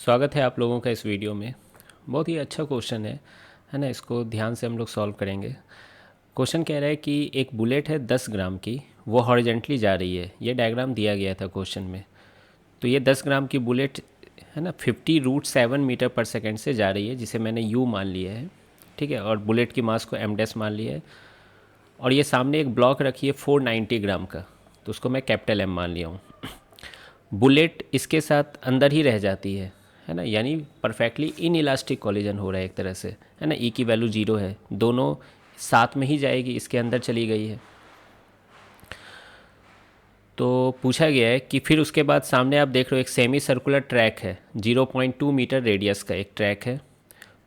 स्वागत है आप लोगों का इस वीडियो में। बहुत ही अच्छा क्वेश्चन है ना। इसको ध्यान से हम लोग सॉल्व करेंगे। क्वेश्चन कह रहा है कि एक बुलेट है 10 ग्राम की, वो हॉरिजेंटली जा रही है। ये डायग्राम दिया गया था क्वेश्चन में। तो ये 10 ग्राम की बुलेट है ना 50√7 मीटर पर सेकेंड से जा रही है, जिसे मैंने यू मान लिया है। ठीक है, और बुलेट की मास को एम डैश मान लिया है। और ये सामने एक ब्लॉक रखी है 490 ग्राम का, तो उसको मैं कैपिटल एम मान लिया हूँ। बुलेट इसके साथ अंदर ही रह जाती है ना, यानी परफेक्टली इन इलास्टिक कॉलिजन हो रहा है एक तरह से, है ना। ई की वैल्यू 0 है, दोनों साथ में ही जाएगी, इसके अंदर चली गई है। तो पूछा गया है कि फिर उसके बाद सामने आप देख रहे हो एक सेमी सर्कुलर ट्रैक है, 0.2 मीटर रेडियस का एक ट्रैक है।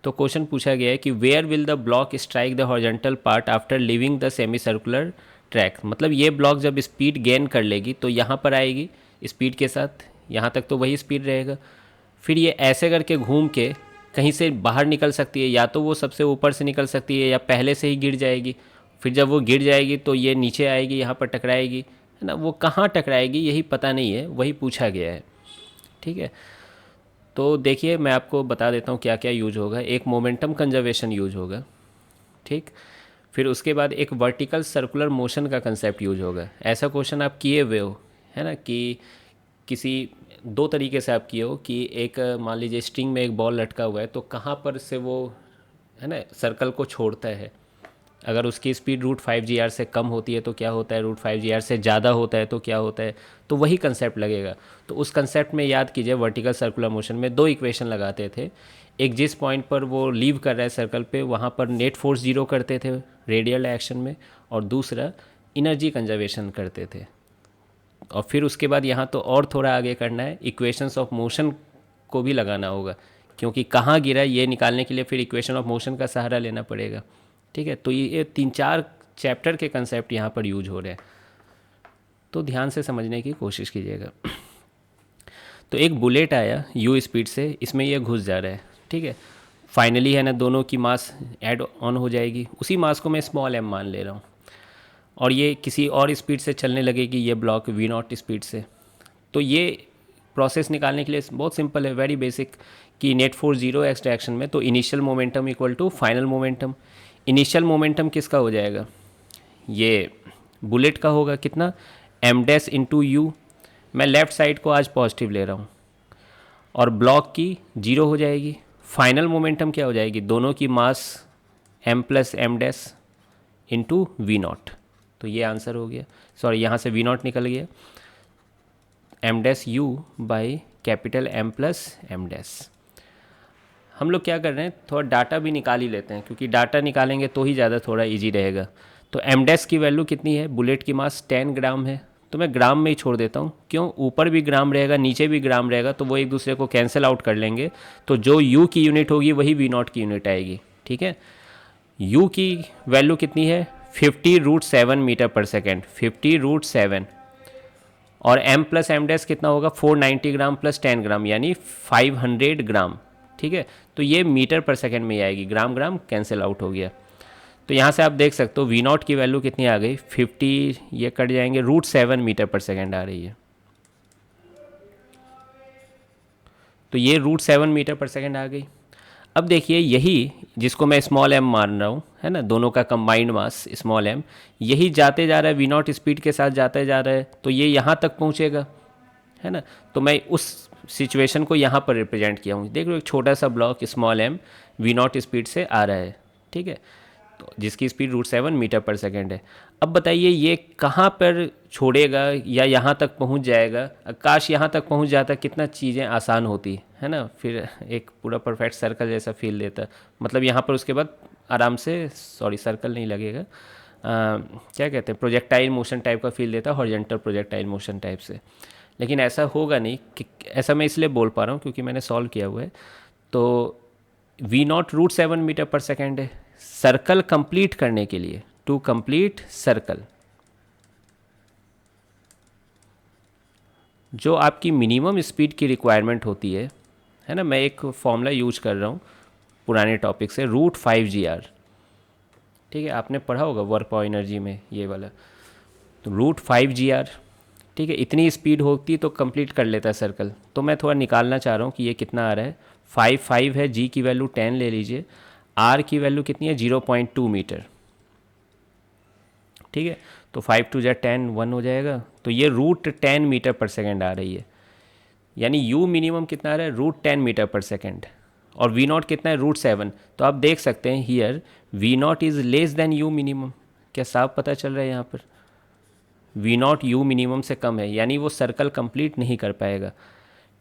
तो क्वेश्चन पूछा गया है कि where will the block strike the horizontal part after leaving the semi circular track. मतलब ये ब्लॉक जब स्पीड गेन कर लेगी तो यहाँ पर आएगी स्पीड के साथ, यहाँ तक तो वही स्पीड रहेगा। फिर ये ऐसे करके घूम के कहीं से बाहर निकल सकती है, या तो वो सबसे ऊपर से निकल सकती है या पहले से ही गिर जाएगी। फिर जब वो गिर जाएगी तो ये नीचे आएगी, यहाँ पर टकराएगी, है ना। वो कहाँ टकराएगी यही पता नहीं है, वही पूछा गया है। ठीक है, तो देखिए मैं आपको बता देता हूँ क्या क्या यूज होगा। एक मोमेंटम कंजर्वेशन यूज होगा, ठीक। फिर उसके बाद एक वर्टिकल सर्कुलर मोशन का कंसेप्ट यूज होगा। ऐसा क्वेश्चन आप किए हुए हो, है ना, कि किसी दो तरीके से आप किए हो कि एक मान लीजिए स्ट्रिंग में एक बॉल लटका हुआ है, तो कहाँ पर से वो, है ना, सर्कल को छोड़ता है। अगर उसकी स्पीड √5 GR से कम होती है तो क्या होता है, √5 GR से ज़्यादा होता है तो क्या होता है। तो वही कंसेप्ट लगेगा। तो उस कंसेप्ट में याद कीजिए, वर्टिकल सर्कुलर मोशन में दो इक्वेशन लगाते थे। एक जिस पॉइंट पर वो लीव कर रहा है सर्कल पे, वहाँ पर नेट फोर्स 0 करते थे रेडियल एक्शन में, और दूसरा इनर्जी कंजर्वेशन करते थे। और फिर उसके बाद यहाँ तो और थोड़ा आगे करना है, इक्वेशंस ऑफ मोशन को भी लगाना होगा, क्योंकि कहाँ गिरा ये निकालने के लिए फिर इक्वेशन ऑफ मोशन का सहारा लेना पड़ेगा। ठीक है, तो ये 3-4 चैप्टर के कंसेप्ट यहाँ पर यूज हो रहे हैं, तो ध्यान से समझने की कोशिश कीजिएगा। तो एक बुलेट आया यू स्पीड से, इसमें ये घुस जा रहा है। ठीक है, फाइनली है ना दोनों की मास ऐड ऑन हो जाएगी। उसी मास को मैं स्मॉल एम मान ले रहा हूँ, और ये किसी और स्पीड से चलने लगेगी, ये ब्लॉक V0 स्पीड से। तो ये प्रोसेस निकालने के लिए बहुत सिंपल है, वेरी बेसिक, कि नेट फोर्स 0 एक्स डायरेक्शन में, तो initial momentum equal to final momentum. Initial momentum किसका हो जाएगा, ये बुलेट का होगा। कितना, एम डैश इंटू यू। मैं लेफ़्ट साइड को आज पॉजिटिव ले रहा हूँ, और ब्लॉक की 0 हो जाएगी। फाइनल मोमेंटम क्या हो जाएगी, दोनों की mass m plus m dash into V0। तो ये आंसर हो गया। सॉरी, यहाँ से V0 निकल गया, m dash u by capital M plus m dash. हम लोग क्या कर रहे हैं, थोड़ा डाटा भी निकाल ही लेते हैं, क्योंकि डाटा निकालेंगे तो ही ज़्यादा थोड़ा इजी रहेगा। तो एम डैश की वैल्यू कितनी है, बुलेट की मास 10 ग्राम है, तो मैं ग्राम में ही छोड़ देता हूँ। क्यों, ऊपर भी ग्राम रहेगा नीचे भी ग्राम रहेगा, तो वो एक दूसरे को कैंसिल आउट कर लेंगे। तो जो यू की यूनिट होगी वही V0 की यूनिट आएगी। ठीक है, यू की वैल्यू कितनी है, 50√7 मीटर पर सेकेंड, 50√7। और m प्लस एम डैश कितना होगा, 490 ग्राम प्लस 10 ग्राम, यानी 500 ग्राम। ठीक है, तो ये मीटर पर सेकेंड में ही आएगी, ग्राम ग्राम कैंसिल आउट हो गया। तो यहाँ से आप देख सकते हो V0 की वैल्यू कितनी आ गई, 50, ये कट जाएंगे, √7 मीटर पर सेकेंड आ रही है। तो ये √7 मीटर पर सेकेंड आ गई। अब देखिए, यही जिसको मैं स्मॉल m मान रहा हूँ, है ना, दोनों का कंबाइंड मास स्मॉल m, यही जाते जा रहा है V0 स्पीड के साथ जाते जा रहा है, तो ये यहाँ तक पहुँचेगा, है ना। तो मैं उस सिचुएशन को यहाँ पर रिप्रेजेंट किया हूँ। देख लो, एक छोटा सा block small m V0 speed से आ रहा है, ठीक है, तो जिसकी स्पीड √7 मीटर पर सेकेंड है। अब बताइए ये कहाँ पर छोड़ेगा या यहाँ तक पहुँच जाएगा। काश यहाँ तक पहुँच जाता, कितना चीज़ें आसान होती, है ना, फिर एक पूरा परफेक्ट सर्कल जैसा फील देता। मतलब यहाँ पर उसके बाद आराम से, सॉरी सर्कल नहीं लगेगा, क्या कहते हैं, प्रोजेक्टाइल मोशन टाइप का फील देता, हॉरिजॉन्टल प्रोजेक्टाइल मोशन टाइप से। लेकिन ऐसा होगा नहीं, कि ऐसा मैं इसलिए बोल पा रहा हूँ क्योंकि मैंने सॉल्व किया हुआ है। तो V0 √7 मीटर पर सेकेंड है। सर्कल कंप्लीट करने के लिए, टू कंप्लीट सर्कल, जो आपकी मिनिमम स्पीड की रिक्वायरमेंट होती है ना, मैं एक फॉर्मूला यूज कर रहा हूँ पुराने टॉपिक से, √5 GR। ठीक है, आपने पढ़ा होगा वर्क पावर एनर्जी में ये वाला। तो √5 GR ठीक है, इतनी स्पीड होती तो कंप्लीट कर लेता सर्कल। तो मैं थोड़ा निकालना चाह रहा हूँ कि ये कितना आ रहा है। 5 है, जी की वैल्यू 10 ले लीजिए, आर की वैल्यू कितनी है 0.2 मीटर। ठीक है, तो 5 टू 10 1 हो जाएगा, तो ये √10 मीटर पर सेकेंड आ रही है। यानी यू मिनिमम कितना आ रहा है √10 मीटर पर सेकेंड, और वी नॉट कितना है √7। तो आप देख सकते हैं here v naught is less than u minimum. क्या साफ पता चल रहा है यहाँ पर, वी नॉट यू मिनिमम से कम है, यानी वो सर्कल कंप्लीट नहीं कर पाएगा।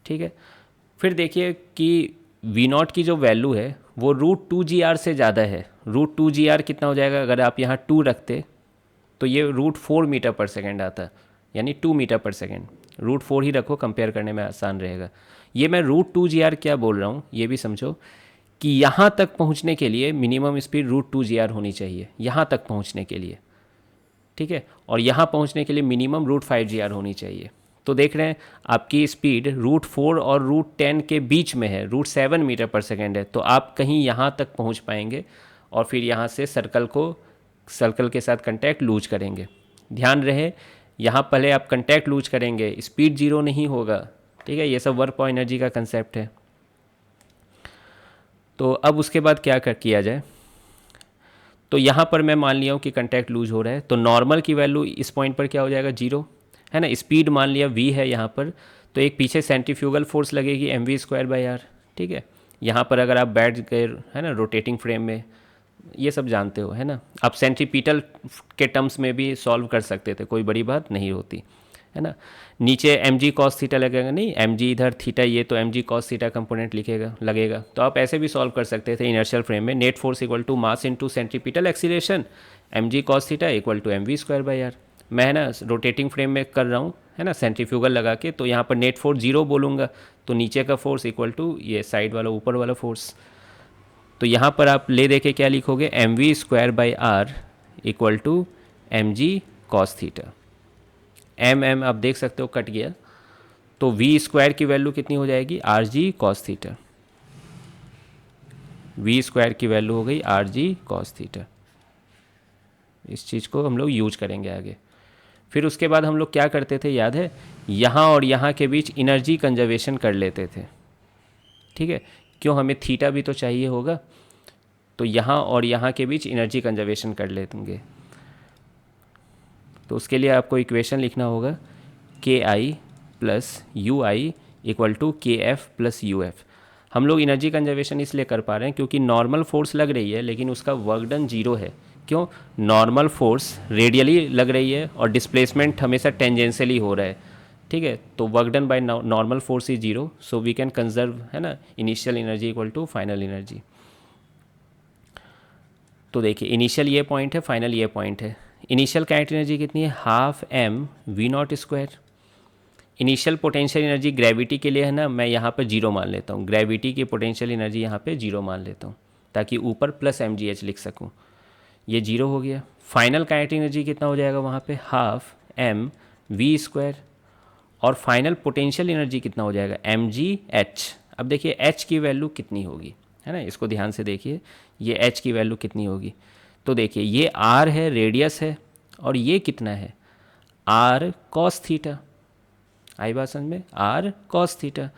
ठीक है, फिर देखिए कि वी नॉट की जो वैल्यू है वो √2 GR से ज़्यादा है। √2 GR कितना हो जाएगा, अगर आप यहाँ 2 रखते तो ये √4 मीटर पर सेकेंड आता, यानी 2 मीटर पर सेकेंड। √4 ही रखो, कंपेयर करने में आसान रहेगा। ये मैं √2 GR क्या बोल रहा हूँ ये भी समझो, कि यहाँ तक पहुँचने के लिए मिनिमम स्पीड √2 GR होनी चाहिए, यहाँ तक पहुँचने के लिए। ठीक है, और यहाँ पहुँचने के लिए मिनिमम √5 GR होनी चाहिए। तो देख रहे हैं आपकी स्पीड √4 और √10 के बीच में है, √7 मीटर पर सेकेंड है। तो आप कहीं यहाँ तक पहुँच पाएंगे, और फिर यहाँ से सर्कल के साथ कंटैक्ट लूज करेंगे। ध्यान रहे यहाँ पहले आप कंटैक्ट लूज करेंगे, स्पीड जीरो नहीं होगा। ठीक है, ये सब वर्क और एनर्जी का कंसेप्ट है। तो अब उसके बाद क्या किया जाए, तो यहाँ पर मैं मान लिया हूँ कि कंटैक्ट लूज हो रहा है, तो नॉर्मल की वैल्यू इस पॉइंट पर क्या हो जाएगा 0, है ना। स्पीड मान लिया v है यहाँ पर, तो एक पीछे सेंट्रीफ्यूगल फोर्स लगेगी mv²/r। ठीक है, यहाँ पर अगर आप बैठ गए है ना रोटेटिंग फ्रेम में, ये सब जानते हो है ना, आप सेंट्रीपिटल के टर्म्स में भी सॉल्व कर सकते थे, कोई बड़ी बात नहीं होती है ना। नीचे mg cos थीटा लगेगा, नहीं mg इधर थीटा, ये तो mg cos थीटा कंपोनेंट लगेगा। तो आप ऐसे भी सॉल्व कर सकते थे इनर्शियल फ्रेम में, net force equal to mass into centripetal acceleration, mg cos theta equal to mv²/r। मैं है ना रोटेटिंग फ्रेम में कर रहा हूँ है ना, सेंट्रीफ्यूगल लगा के, तो यहाँ पर नेट फोर्स 0 बोलूँगा, तो नीचे का फोर्स इक्वल टू ये साइड वाला ऊपर वाला फोर्स। तो यहाँ पर आप ले दे के क्या लिखोगे, mv²/r equal to mg cos theta. M आप देख सकते हो कट गया, तो v² की वैल्यू कितनी हो जाएगी rg cos थीटा। v² की वैल्यू हो गई rg cos थीटा। इस चीज़ को हम लोग यूज करेंगे आगे। फिर उसके बाद हम लोग क्या करते थे याद है, यहाँ और यहाँ के बीच इनर्जी कंजर्वेशन कर लेते थे। ठीक है, क्यों, हमें थीटा भी तो चाहिए होगा, तो यहाँ और यहाँ के बीच एनर्जी कंजर्वेशन कर लेंगे। तो उसके लिए आपको इक्वेशन लिखना होगा KI plus UI equal to KF plus UF। हम लोग एनर्जी कंजर्वेशन इसलिए कर पा रहे हैं क्योंकि नॉर्मल फोर्स लग रही है लेकिन उसका वर्क डन 0 है। क्यों, नॉर्मल फोर्स रेडियली लग रही है और डिस्प्लेसमेंट हमेशा टेंजेंशियली हो रहा है। ठीक है, तो work done by normal force is 0, so we can conserve है ना initial energy equal to final energy. तो देखिए इनिशियल ये पॉइंट है, फाइनल ये पॉइंट है। इनिशियल काइनेटिक एनर्जी कितनी है, ½ mv0²। Initial potential energy gravity के लिए है ना, मैं यहाँ पर 0 मान लेता हूँ, ग्रेविटी की पोटेंशियल एनर्जी यहाँ पे 0 मान लेता हूँ ताकि ऊपर प्लस mgh लिख सकूँ। ये 0 हो गया। फाइनल काइनेटिक एनर्जी कितना हो जाएगा वहाँ पे, ½ mv²। और फाइनल पोटेंशियल एनर्जी कितना हो जाएगा mgh। अब देखिए h की वैल्यू कितनी होगी, है ना, इसको ध्यान से देखिए, ये h की वैल्यू कितनी होगी। तो देखिए ये r है, रेडियस है, और ये कितना है r cos थीटा। आई बात समझ में, r cos थीटा।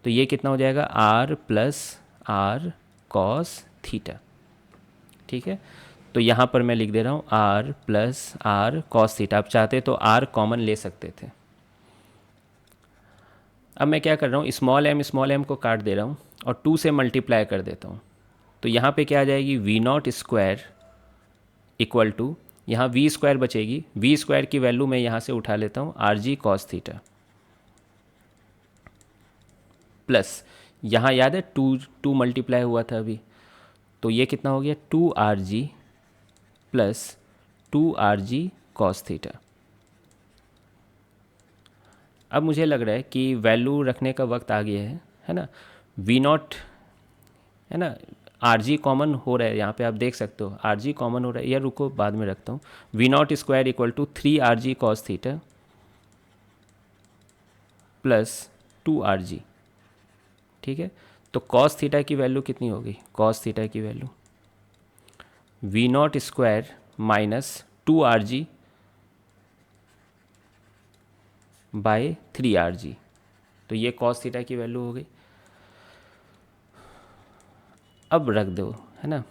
तो ये कितना हो जाएगा r plus r cos theta. ठीक है, तो यहाँ पर मैं लिख दे रहा हूँ r plus r cos theta. आप चाहते तो r कॉमन ले सकते थे। अब मैं क्या कर रहा हूँ, स्मॉल m को काट दे रहा हूँ और 2 से मल्टीप्लाई कर देता हूँ। तो यहाँ पे क्या आ जाएगी v0² इक्वल टू, यहाँ v² बचेगी, v² की वैल्यू मैं यहाँ से उठा लेता हूँ rg cos थीटा, प्लस यहाँ याद है 2 मल्टीप्लाई हुआ था अभी, तो ये कितना हो गया 2rg plus 2rg cos theta. अब मुझे लग रहा है कि वैल्यू रखने का वक्त आ गया है ना। v0 है ना, rg कॉमन हो रहा है यहाँ पे, आप देख सकते हो rg कॉमन हो रहा है, या रुको बाद में रखता हूँ। v0² equal to 3rg cos theta plus 2rg। ठीक है, तो cos थीटा की वैल्यू कितनी होगी, cos थीटा की value v0² minus 2rg by 3 RG। तो ये कॉस थीटा की वैल्यू हो गई। अब रख दो, है ना,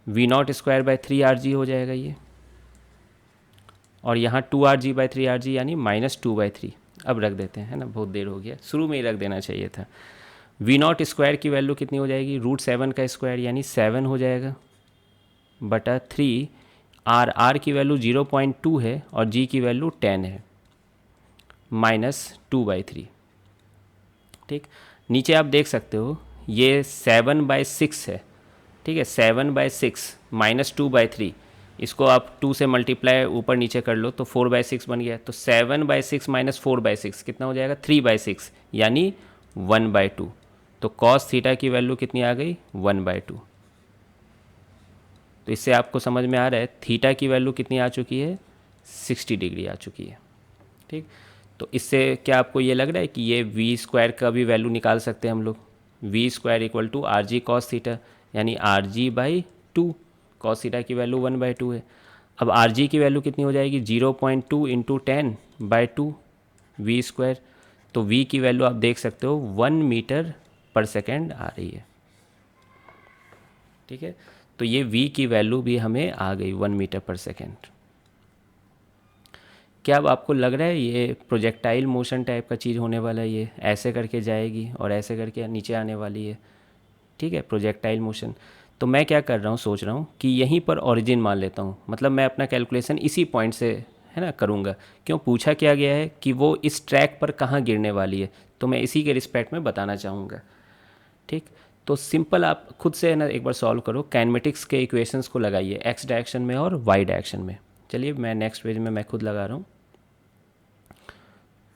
V0²/3 RG हो जाएगा ये, और यहाँ 2 RG/3 RG यानी -2/3। अब रख देते हैं, है ना, बहुत देर हो गया, शुरू में ही रख देना चाहिए था। V0² की वैल्यू कितनी हो जाएगी, √7 का स्क्वायर यानी 7 हो जाएगा, बटा 3 R की वैल्यू 0.2 है और G की वैल्यू 10 है, -2/3। ठीक, नीचे आप देख सकते हो ये 7/6 है, ठीक है, 7/6 -2/3, इसको आप 2 से मल्टीप्लाई ऊपर नीचे कर लो तो 4/6 बन गया। तो 7/6 -4/6 कितना हो जाएगा, 3/6 यानी 1/2। तो कॉस थीटा की वैल्यू कितनी आ गई, 1/2। तो इससे आपको समझ में आ रहा है थीटा की वैल्यू कितनी आ चुकी है, 60 डिग्री आ चुकी है। ठीक, तो इससे क्या आपको ये लग रहा है कि ये V² का भी वैल्यू निकाल सकते हैं हम लोग, V² = RG cos थीटा, यानी RG/2, cos थीटा की वैल्यू 1/2 है। अब RG की वैल्यू कितनी हो जाएगी, 0.2 × 10/2 V²। तो V की वैल्यू आप देख सकते हो 1 मीटर/सेकेंड आ रही है। ठीक है, तो ये V की वैल्यू भी हमें आ गई 1 मीटर/सेकेंड। क्या अब आपको लग रहा है ये प्रोजेक्टाइल मोशन टाइप का चीज़ होने वाला है, ये ऐसे करके जाएगी और ऐसे करके नीचे आने वाली है। ठीक है, प्रोजेक्टाइल मोशन। तो मैं क्या कर रहा हूँ, सोच रहा हूँ कि यहीं पर ओरिजिन मान लेता हूँ, मतलब मैं अपना कैलकुलेशन इसी पॉइंट से, है ना, करूँगा। क्यों, पूछा क्या गया है कि वो इस ट्रैक पर कहाँ गिरने वाली है, तो मैं इसी के रिस्पेक्ट में बताना चाहूँगा। ठीक, तो सिंपल आप खुद से, है ना, एक बार सॉल्व करो, काइनेमेटिक्स के इक्वेशंस को लगाइए एक्स डायरेक्शन में और वाई डायरेक्शन में। चलिए मैं नेक्स्ट पेज में मैं खुद लगा रहा हूँ।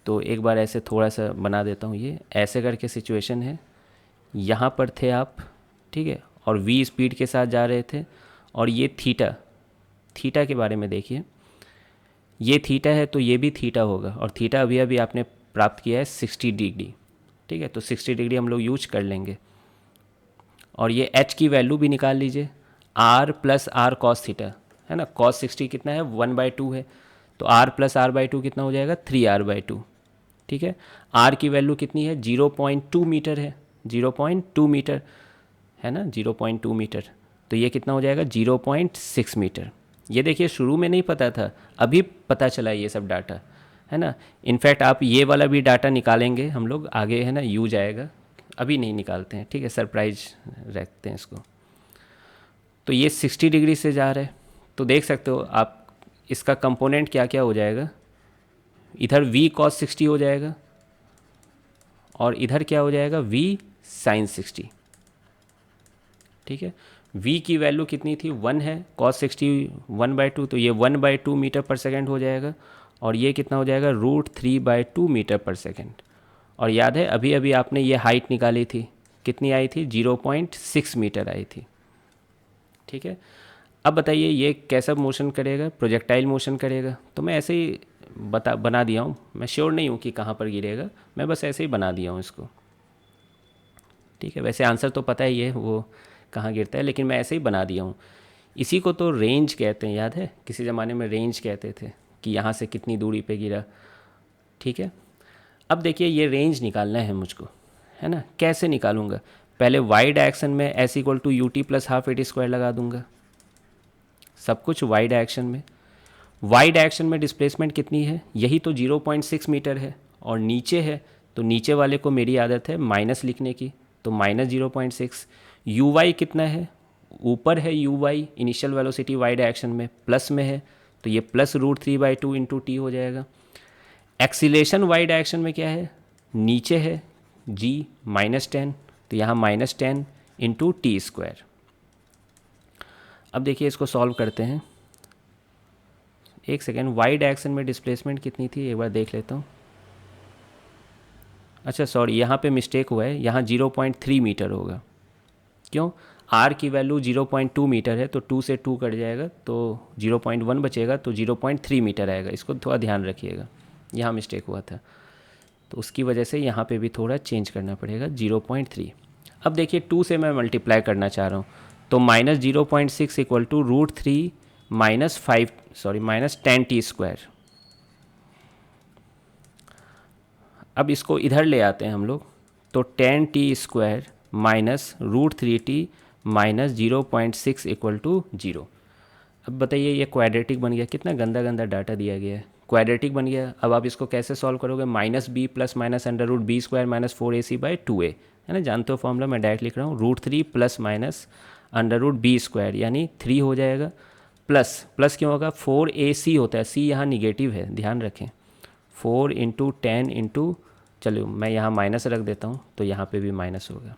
तो एक बार ऐसे थोड़ा सा बना देता हूँ, ये ऐसे करके सिचुएशन है, यहाँ पर थे आप, ठीक है, और v स्पीड के साथ जा रहे थे, और ये थीटा के बारे में देखिए, ये थीटा है तो ये भी थीटा होगा, और थीटा अभी अभी आपने प्राप्त किया है 60 डिग्री। ठीक है, तो 60 डिग्री हम लोग यूज कर लेंगे, और ये h की वैल्यू भी निकाल लीजिए, r + r cos थीटा, है ना, cos 60 कितना है, 1/2 है, तो r + r/2 कितना हो जाएगा, 3r/2। ठीक है, r की वैल्यू कितनी है, 0.2 मीटर है, 0.2 मीटर, है ना, 0.2 मीटर, तो ये कितना हो जाएगा, 0.6 मीटर। ये देखिए शुरू में नहीं पता था, अभी पता चला ये सब डाटा, है ना। इनफैक्ट आप ये वाला भी डाटा निकालेंगे हम लोग आगे, है ना, यूज आएगा, अभी नहीं निकालते हैं। ठीक है, सरप्राइज रखते हैं इसको। तो ये 60 डिग्री से जा रहा है, तो देख सकते हो आप इसका कंपोनेंट क्या क्या हो जाएगा, इधर v cos 60 हो जाएगा, और इधर क्या हो जाएगा, v sin 60। ठीक है, v की वैल्यू कितनी थी, 1 है, cos 60 1/2, तो ये 1/2 मीटर/सेकेंड हो जाएगा, और ये कितना हो जाएगा, √3/2 मीटर/सेकेंड। और याद है अभी अभी आपने ये हाइट निकाली थी, कितनी आई थी, 0.6 मीटर आई थी। ठीक है, अब बताइए ये कैसा मोशन करेगा, प्रोजेक्टाइल मोशन करेगा। तो मैं ऐसे ही बना दिया हूँ, मैं श्योर नहीं हूँ कि कहाँ पर गिरेगा, मैं बस ऐसे ही बना दिया हूँ इसको। ठीक है, वैसे आंसर तो पता ही है वो कहाँ गिरता है, लेकिन मैं ऐसे ही बना दिया हूँ। इसी को तो रेंज कहते हैं, याद है किसी ज़माने में रेंज कहते थे कि यहाँ से कितनी दूरी पे गिरा। ठीक है, अब देखिए ये रेंज निकालना है मुझको, है ना, कैसे निकालूंगा, पहले वाई डायरेक्शन में s = ut + ½ AT² लगा दूंगा, सब कुछ वाई डायरेक्शन में। वाई डायरेक्शन में डिस्प्लेसमेंट कितनी है, यही तो 0.6 मीटर है, और नीचे है तो नीचे वाले को मेरी आदत है माइनस लिखने की, तो -0.6। यू वाई कितना है, ऊपर है u y, initial velocity y direction में प्लस में है, तो ये +√3/2 × t हो जाएगा। एक्सीलेशन वाई डायरेक्शन में क्या है, नीचे है g -10, तो यहाँ -10 × t²। अब देखिए इसको सॉल्व करते हैं, एक सेकेंड, वाई डायरेक्शन में डिस्प्लेसमेंट कितनी थी एक बार देख लेता हूँ। अच्छा सॉरी, यहाँ पे मिस्टेक हुआ है, यहाँ 0.3 मीटर होगा, क्यों, r की वैल्यू 0.2 मीटर है, तो 2 से 2 कट जाएगा, तो 0.1 बचेगा, तो 0.3 मीटर आएगा, इसको थोड़ा ध्यान रखिएगा, यहाँ मिस्टेक हुआ था, तो उसकी वजह से यहाँ पे भी थोड़ा चेंज करना पड़ेगा, 0.3। अब देखिए 2 से मैं मल्टीप्लाई करना चाह रहा हूँ, तो -0.6 = √3 -10 t²। अब इसको इधर ले आते हैं हम लोग, तो 10t² minus √3t minus 0.6 equal to 0। अब बताइए ये क्वाड्रेटिक बन गया, कितना गंदा गंदा डाटा दिया गया है, क्वाड्रेटिक बन गया। अब आप इसको कैसे सॉल्व करोगे, -b plus minus √b² minus 4ac/2a, है ना, जानते हो फॉर्मूला, मैं डायरेक्ट लिख रहा हूँ, √3 प्लस माइनस √b² यानी 3 हो जाएगा, प्लस प्लस क्यों होगा, 4ac होता है, c यहाँ निगेटिव है, ध्यान रखें, 4 इंटू 10 इंटू, चलो मैं यहाँ माइनस रख देता हूँ तो यहाँ पे भी माइनस होगा,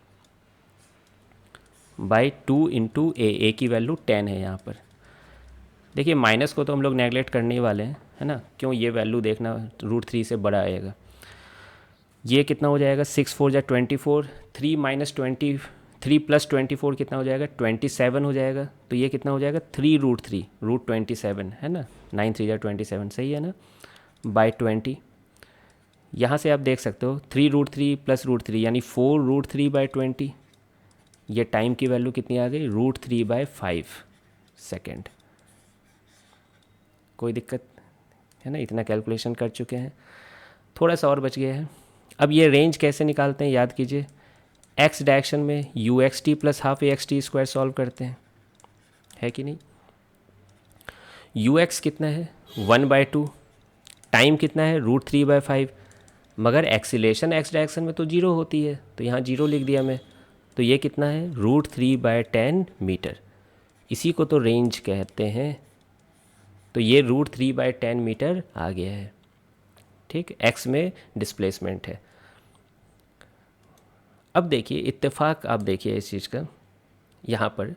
बाई 2 इंटू ए की वैल्यू 10 है यहाँ पर। देखिए माइनस को तो हम लोग नेगलेक्ट करने ही वाले हैं, है ना, क्यों, ये वैल्यू देखना √3 से बड़ा आएगा। ये कितना हो जाएगा, 6 4 24, 3 माइनस 3 प्लस 24 कितना हो जाएगा, 27 हो जाएगा। तो ये कितना हो जाएगा, 3√3 √27, है ना, 9 3 27, सही है ना, बाई 20। यहाँ से आप देख सकते हो 3√3 प्लस √3 यानी 4√3/20। ये टाइम की वैल्यू कितनी आ गई, √3/5 सेकेंड। कोई दिक्कत है ना, इतना कैलकुलेशन कर चुके हैं, थोड़ा सा और बच गया है। अब ये रेंज कैसे निकालते हैं, याद कीजिए, एक्स डायरेक्शन में uxt प्लस ½ सॉल्व करते हैं, है कि नहीं। ux कितना है, 1/2, टाइम कितना है, √3/5, मगर एक्सीलेशन एक्स डायरेक्शन में तो 0 होती है, तो यहाँ 0 लिख दिया मैं। तो ये कितना है, √3/10 मीटर, इसी को तो रेंज कहते हैं। तो ये √3/10 मीटर आ गया है, ठीक, एक्स में डिस्प्लेसमेंट है। अब देखिए इत्तेफाक, आप देखिए इस चीज़ का, यहाँ पर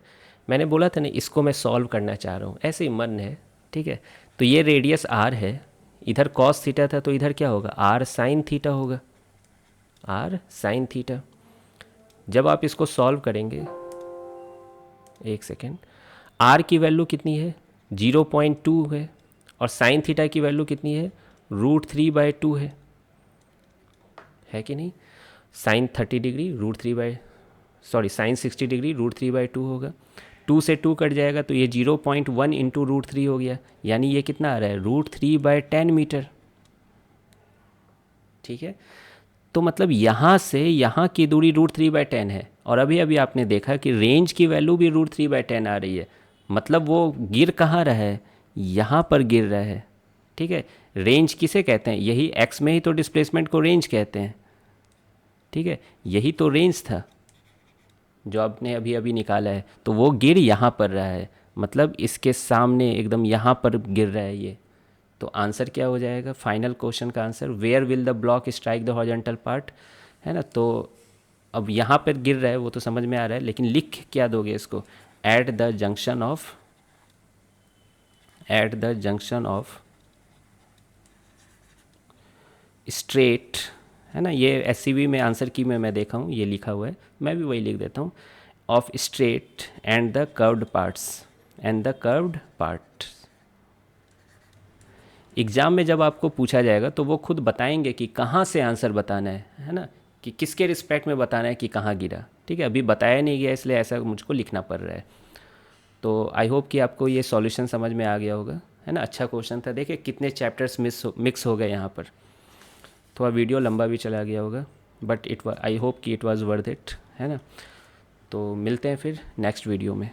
मैंने बोला था ना, इसको मैं सॉल्व करना चाह रहा हूँ, ऐसे ही मन है, ठीक है। तो ये रेडियस r है, इधर cos थीटा था, तो इधर क्या होगा, r sin थीटा होगा, r sin थीटा। जब आप इसको सॉल्व करेंगे, एक सेकेंड, r की वैल्यू कितनी है, 0.2 है, और sin थीटा की वैल्यू कितनी है, √3/2 है कि नहीं। साइन 30 डिग्री साइन 60 डिग्री √3/2 होगा, 2 से 2 कट जाएगा, तो ये 0.1 इंटू √3 हो गया, यानी ये कितना आ रहा है, √3/10 मीटर, ठीक है। तो मतलब यहाँ से यहाँ की दूरी √3/10 है, और अभी अभी आपने देखा कि रेंज की वैल्यू भी √3/10 आ रही है, मतलब वो गिर कहाँ रहा है, यहाँ पर गिर रहा है, ठीक है। रेंज किसे कहते हैं, यही एक्स में ही तो डिस्प्लेसमेंट को रेंज कहते हैं, ठीक है, यही तो रेंज था जो आपने अभी अभी निकाला है। तो वो गिर यहाँ पर रहा है, मतलब इसके सामने एकदम यहाँ पर गिर रहा है ये। तो आंसर क्या हो जाएगा, फाइनल क्वेश्चन का answer, where will the block strike the horizontal part, है ना। तो अब यहाँ पर गिर रहा है वो तो समझ में आ रहा है, लेकिन लिख क्या दोगे इसको, at the junction of straight, है ना, ये SCV में आंसर की में मैं देखा हूँ, ये लिखा हुआ है, मैं भी वही लिख देता हूँ, of straight and the curved parts. Exam में जब आपको पूछा जाएगा तो वो खुद बताएंगे कि कहाँ से आंसर बताना है ना, कि किसके रिस्पेक्ट में बताना है कि कहाँ गिरा, ठीक है। अभी बताया नहीं गया इसलिए ऐसा मुझको लिखना पड़ रहा है। तो आई होप कि आपको ये सॉल्यूशन समझ में आ गया होगा, है ना। अच्छा क्वेश्चन था, देखिए कितने चैप्टर्स मिक्स हो गए यहाँ पर। थोड़ा वीडियो लंबा भी चला गया होगा, बट आई होप कि इट वाज वर्थ इट, है ना। तो मिलते हैं फिर नेक्स्ट वीडियो में।